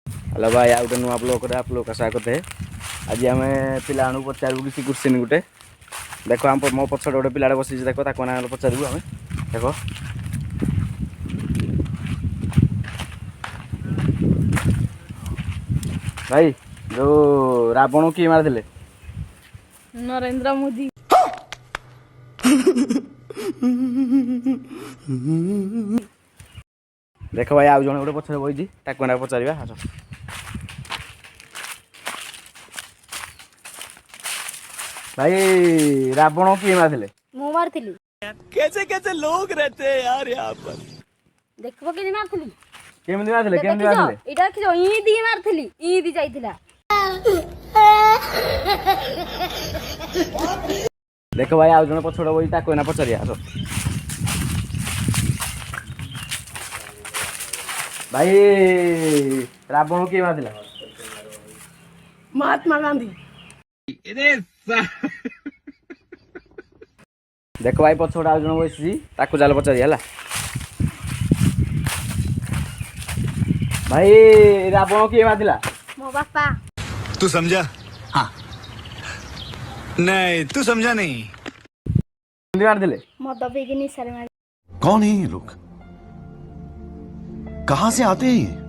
Hello भाई आउ गोटे नुआ ब्लॉग रे आप लोग का स्वागत है। आज आम पिला पचारू किसी क्वेश्चन गोटे देख आम मो पछड़ गोटे पिलाटे बस देख ना पचारू आम देख भाई जो रावण किए मारते नरेंद्र मोदी। देख भाई आउ जन गोटे पछड़ बही ना पचार भाई रावण किए मारते मु मारथिली। कैसे कैसे लोग रहते हैं यार यहाँ पर। देखबो कि मारथिली केमती मारते केमती मारते एटा देखिजो ई दी मारथिली ई दी जाइथिला। देख भाई आउ जन पछड़ बही ना पचार आस भाई रावण किए मारते महात्मा गांधी। देख भाई पछड़ आउ जन बसी चल पचार है भाई रावण किए मारला मो बापा। तू समझा? हाँ नहीं तू समझा नहीं। मारते मद पीकी निशारे मार। कौन है ये लोग? कहाँ से आते हैं ये?